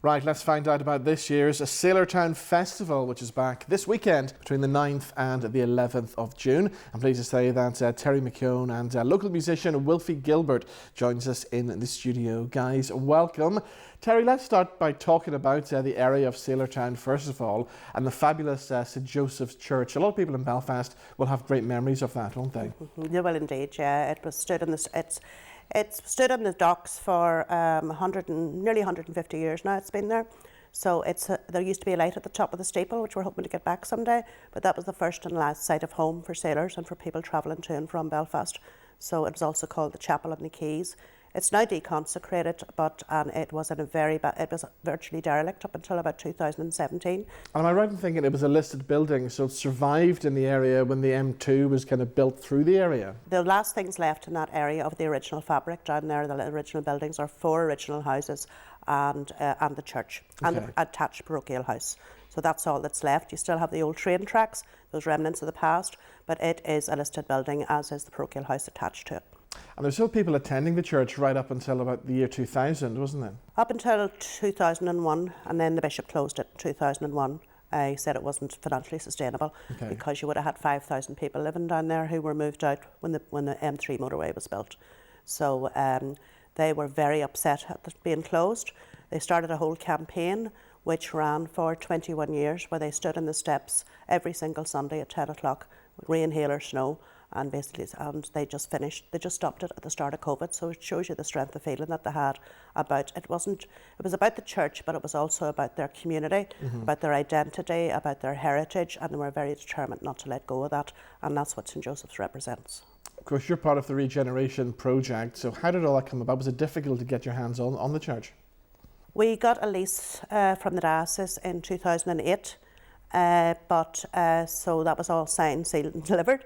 Right, let's find out about this year's Sailortown Festival, which is back this weekend between the 9th and the 11th of June. I'm pleased to say that Terry McKeown and local musician Wilfie Gilbert joins us in the studio. Guys, welcome. Terry, let's start by talking about the area of Sailortown first of all, and the fabulous St Joseph's Church. A lot of people in Belfast will have great memories of that, won't they? They will indeed, yeah. It stood on the docks for nearly 150 years now. It's been there. So there used to be a light at the top of the steeple, which we're hoping to get back someday. But that was the first and last sight of home for sailors and for people travelling to and from Belfast. So it was also called the Chapel on the Quays. It's now deconsecrated, but it was virtually derelict up until about 2017. And am I right in thinking it was a listed building, so it survived in the area when the M2 was kind of built through the area? The last things left in that area of the original fabric down there, the original buildings, are 4 original houses and the church, okay, and the attached parochial house. So that's all that's left. You still have the old train tracks, those remnants of the past, but it is a listed building, as is the parochial house attached to it. And there's still people attending the church right up until about the year 2000, wasn't there? Up until 2001, and then the bishop closed it in 2001. He said it wasn't financially sustainable, okay, because you would have had 5,000 people living down there who were moved out when the M3 motorway was built. So they were very upset at it being closed. They started a whole campaign which ran for 21 years, where they stood in the steps every single Sunday at 10 o'clock, rain, hail or snow, and they just finished. They just stopped it at the start of COVID. So it shows you the strength of feeling that they had about it. It was about the church, but it was also about their community, about their identity, about their heritage, and they were very determined not to let go of that. And that's what St Joseph's represents. Of course, you're part of the regeneration project. So how did all that come about? Was it difficult to get your hands on the church? We got a lease from the diocese in 2008, so that was all signed, sealed, and delivered.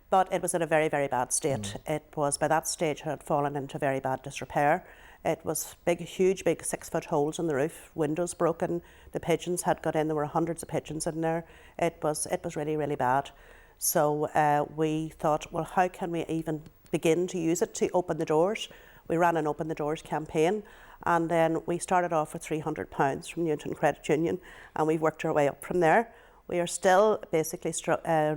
But it was in a very, very bad state. It was, by that stage, it had fallen into very bad disrepair. It was huge, big 6-foot holes in the roof, windows broken. The pigeons had got in. There were hundreds of pigeons in there. It was really, really bad. So we thought, well, how can we even begin to use it to open the doors? We ran an Open the Doors campaign, and then we started off with £300 from Newton Credit Union, and we've worked our way up from there. We are still basically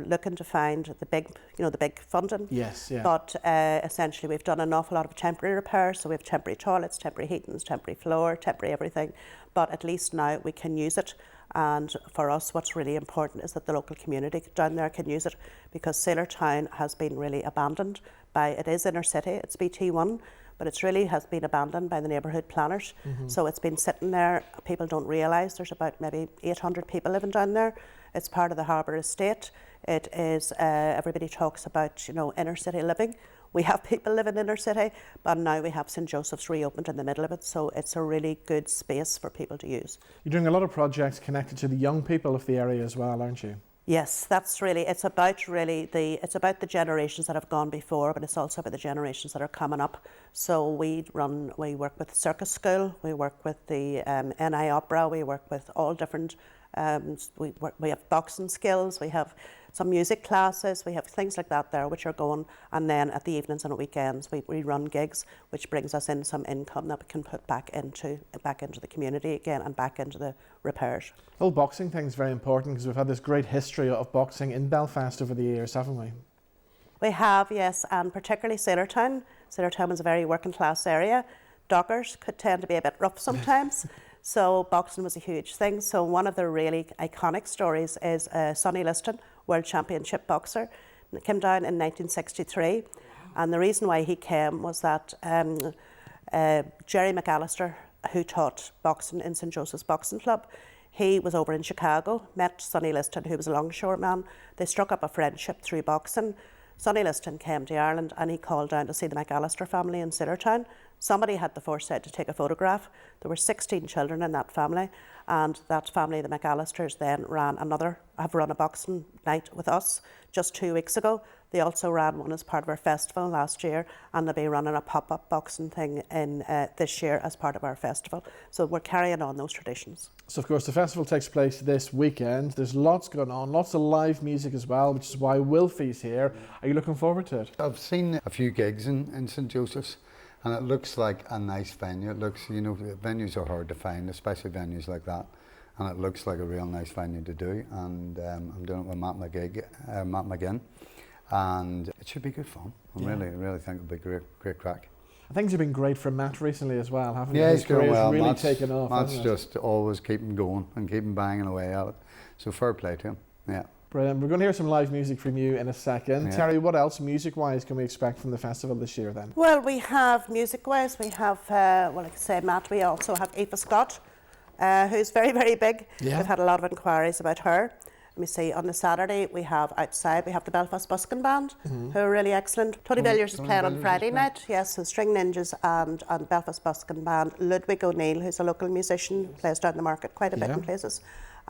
looking to find the big funding. Yes, yeah. But essentially, we've done an awful lot of temporary repairs. So we have temporary toilets, temporary heatings, temporary floor, temporary everything. But at least now we can use it. And for us, what's really important is that the local community down there can use it, because Sailortown has been really abandoned it is inner city, it's BT1, but it's really has been abandoned by the neighbourhood planners. So it's been sitting there. People don't realise there's about maybe 800 people living down there. It's part of the harbour estate. It is, everybody talks about, inner city living. We have people living in inner city, but now we have St Joseph's reopened in the middle of it, so it's a really good space for people to use. You're doing a lot of projects connected to the young people of the area as well, aren't you? Yes, it's about the generations that have gone before, but it's also about the generations that are coming up. So we work with Circus School, we work with the NI Opera, we work with all different, we have boxing skills, we have some music classes, we have things like that there which are going, and then at the evenings and weekends we run gigs, which brings us in some income that we can put back into the community again and back into the repairs. The whole boxing thing is very important, because we've had this great history of boxing in Belfast over the years, haven't we? We have, yes, and particularly Sailortown. Sailortown was a very working class area. Dockers could tend to be a bit rough sometimes. So boxing was a huge thing. So one of the really iconic stories is Sonny Liston, World Championship boxer. He came down in 1963. And the reason why he came was that Jerry McAllister, who taught boxing in St Joseph's Boxing Club, he was over in Chicago, met Sonny Liston, who was a longshoreman. They struck up a friendship through boxing. Sonny Liston came to Ireland and he called down to see the McAllister family in Sailortown. Somebody had the foresight to take a photograph. There were 16 children in that family, and that family, the McAllisters, then have run a boxing night with us just 2 weeks ago. They also ran one as part of our festival last year, and they'll be running a pop-up boxing thing in this year as part of our festival. So we're carrying on those traditions. So of course the festival takes place this weekend. There's lots going on, lots of live music as well, which is why Wilfie's here. Are you looking forward to it? I've seen a few gigs in St Joseph's, And it looks like a nice venue. It looks, venues are hard to find, especially venues like that. And it looks like a real nice venue to do. And I'm doing it with Matt McGinn. And it should be good fun. I really think it'll be great crack. Things have been great for Matt recently as well, haven't they? Yeah, His he's doing career's well. really taken off. Matt's just always keeping going and keeping banging away at it. So fair play to him. Yeah. Brilliant. We're going to hear some live music from you in a second. Yeah. Terry, what else music-wise can we expect from the festival this year then? Well, we have music-wise, we have, like I say, Matt, we also have Aoife Scott, who's very, very big. Yeah. We've had a lot of inquiries about her. Let me see, on the Saturday, we have outside, we have the Belfast Buskin Band, who are really excellent. Tony Villiers is playing on Friday night, yes, so String Ninjas and Belfast Buskin Band. Ludwig O'Neill, who's a local musician, plays down the market quite a bit in places.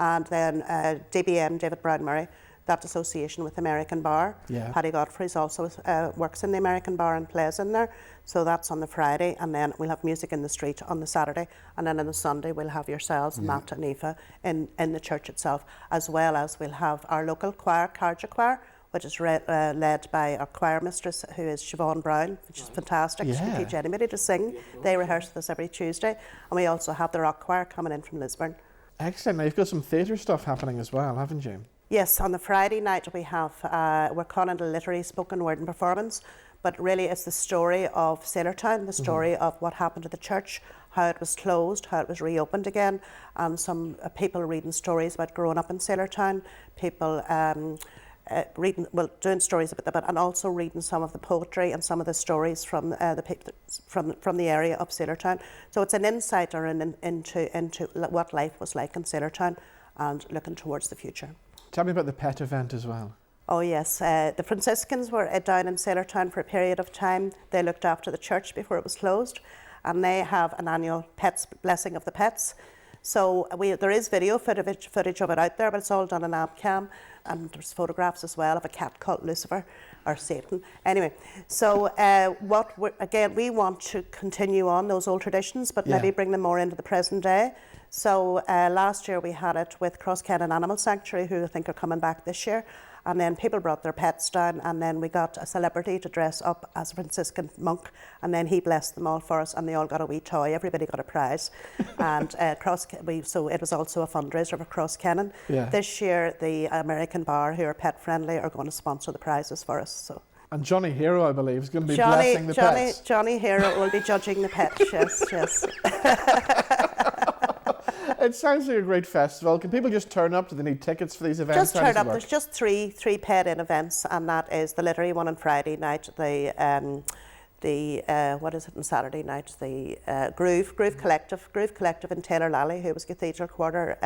And then DBM, David Brown Murray, that association with American Bar. Yeah. Paddy Godfrey's also works in the American Bar and plays in there. So that's on the Friday, and then we'll have music in the street on the Saturday, and then on the Sunday we'll have yourselves, Matt and Aoife, in the church itself, as well as we'll have our local choir, Carja Choir, which is led by our choir mistress, who is Siobhan Brown, which is fantastic. She can teach anybody to sing. They rehearse with us every Tuesday. And we also have the rock choir coming in from Lisburn. Excellent. Now you've got some theatre stuff happening as well, haven't you? Yes, on the Friday night we have, we're calling it a literary spoken word and performance, but really it's the story of Sailortown, the story of what happened to the church, how it was closed, how it was reopened again, and some people reading stories about growing up in Sailortown, people doing stories about that, and also reading some of the poetry and some of the stories from from the area of Sailortown. So it's an insight or into what life was like in Sailortown and looking towards the future. Tell me about the pet event as well. Oh yes, the Franciscans were down in Sailortown for a period of time. They looked after the church before it was closed, and they have an annual blessing of the pets. So there is video footage of it out there, but it's all done in Abcam, and there's photographs as well of a cat called Lucifer, or Satan. Anyway, so we want to continue on those old traditions, but maybe bring them more into the present day. So last year we had it with Crosskennon Animal Sanctuary, who I think are coming back this year. And then people brought their pets down, and then we got a celebrity to dress up as a Franciscan monk, and then he blessed them all for us, and they all got a wee toy. Everybody got a prize. And so it was also a fundraiser for Crosskennon. Yeah. This year, the American Bar, who are pet friendly, are going to sponsor the prizes for us. So. And Johnny Hero, I believe, is going to be blessing the pets. Johnny Hero will be judging the pets, yes. It sounds like a great festival. Can people just turn up? Do they need tickets for these events? Just turn up. There's just three pet-in events, and that is the literary one on Friday night, what is it on Saturday night? The Groove Collective in Taylor Lally, who was Cathedral Quarter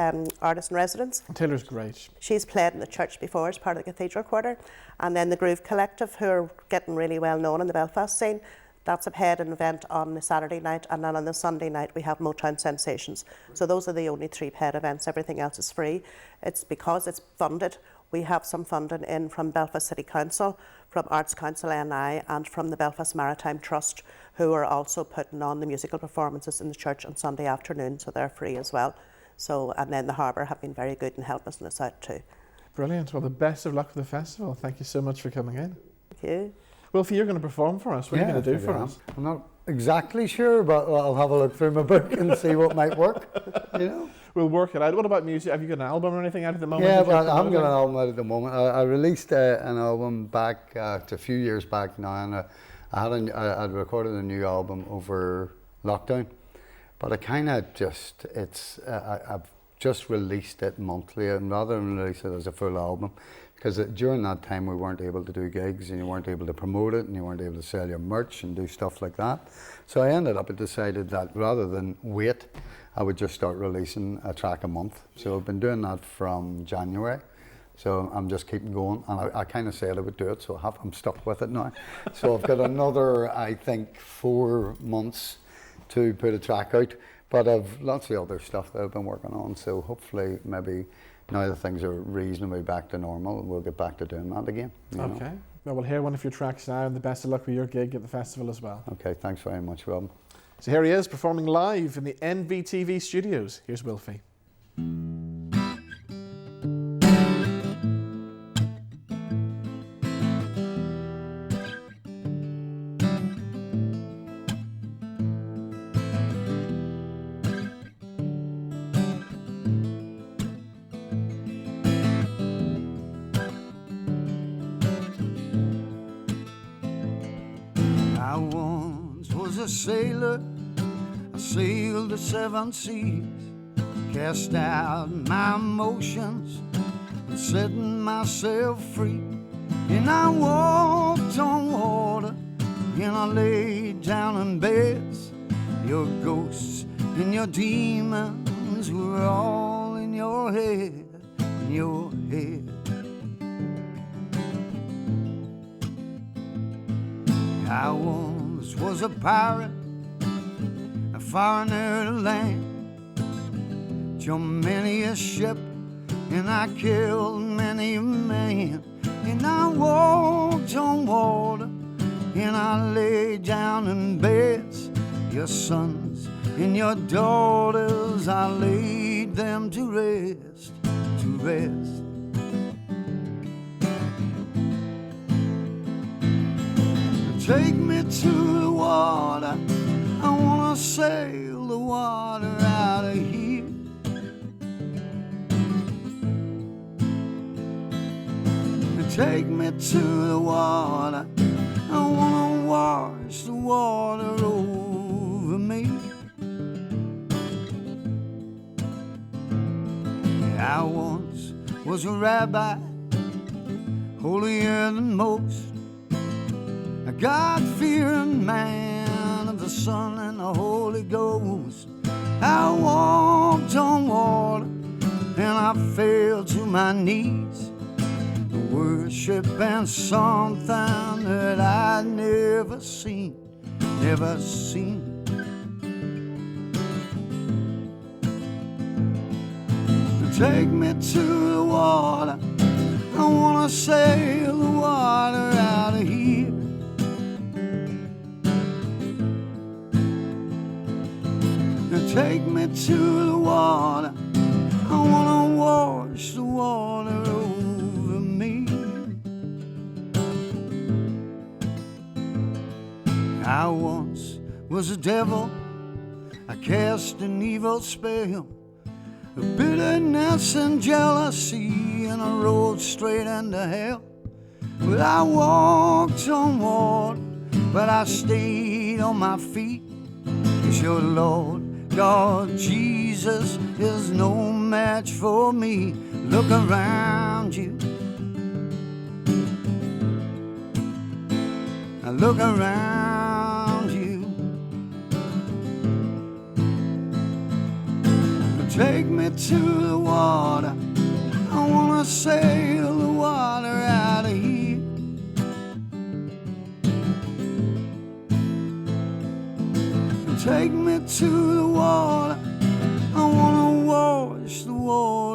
artist in residence. Taylor's great. She's played in the church before as part of the Cathedral Quarter, and then the Groove Collective, who are getting really well known in the Belfast scene. That's a paid-in event on the Saturday night, and then on the Sunday night we have Motown Sensations. So those are the only three paid events. Everything else is free. It's because it's funded. We have some funding in from Belfast City Council, from Arts Council NI, and from the Belfast Maritime Trust, who are also putting on the musical performances in the church on Sunday afternoon, so they're free as well. So, and then the Harbour have been very good in helping us out too. Brilliant. Well, the best of luck with the festival. Thank you so much for coming in. Thank you. Wilfie, you're going to perform for us. What are you going to do for us? I'm not exactly sure, but I'll have a look through my book and see what might work. We'll work it out. What about music? Have you got an album or anything out at the moment? Yeah, but I haven't got an album out at the moment. I released a album back a few years back now, and I'd recorded a new album over lockdown, but I kind of I've just released it monthly, and rather than release it as a full album, because during that time we weren't able to do gigs, and you weren't able to promote it, and you weren't able to sell your merch and do stuff like that. So I decided that rather than wait, I would just start releasing a track a month. So I've been doing that from January. So I'm just keeping going, and I kind of said I would do it, so I'm stuck with it now. So I've got another, I think, 4 months to put a track out, but I've lots of other stuff that I've been working on. So hopefully, maybe now that things are reasonably back to normal, we'll get back to doing that again. Okay. Well, we'll hear one of your tracks now, and the best of luck with your gig at the festival as well. Okay, thanks very much, Rob. So here he is performing live in the NVTV studios. Here's Wilfie. I once was a sailor, I sailed the 7 seas, cast out my emotions and setting myself free. And I walked on water, and I laid down in beds. Your ghosts and your demons were all in your head, in your head. I once was a pirate, a foreigner to land. Jumped many a ship, and I killed many a man. And I walked on water, and I laid down in beds. Your sons and your daughters, I laid them to rest, to rest. Take me to the water, I wanna sail the water out of here. Take me to the water, I wanna wash the water over me. I once was a rabbi, holier than most, a God-fearing man of the Son and the Holy Ghost. I walked on water, and I fell to my knees, worship and something that I'd never seen, never seen. Take me to the water, I wanna sail the water out of here. Take me to the water, I wanna wash the water over me. I once was a devil, I cast an evil spell of bitterness and jealousy, and I rode straight into hell. But I walked on water, but I stayed on my feet, 'cause your Lord God Jesus is no match for me. Look around you, look around you. Take me to the water, I wanna sail the water out of here. Take me to the water, I wanna wash the water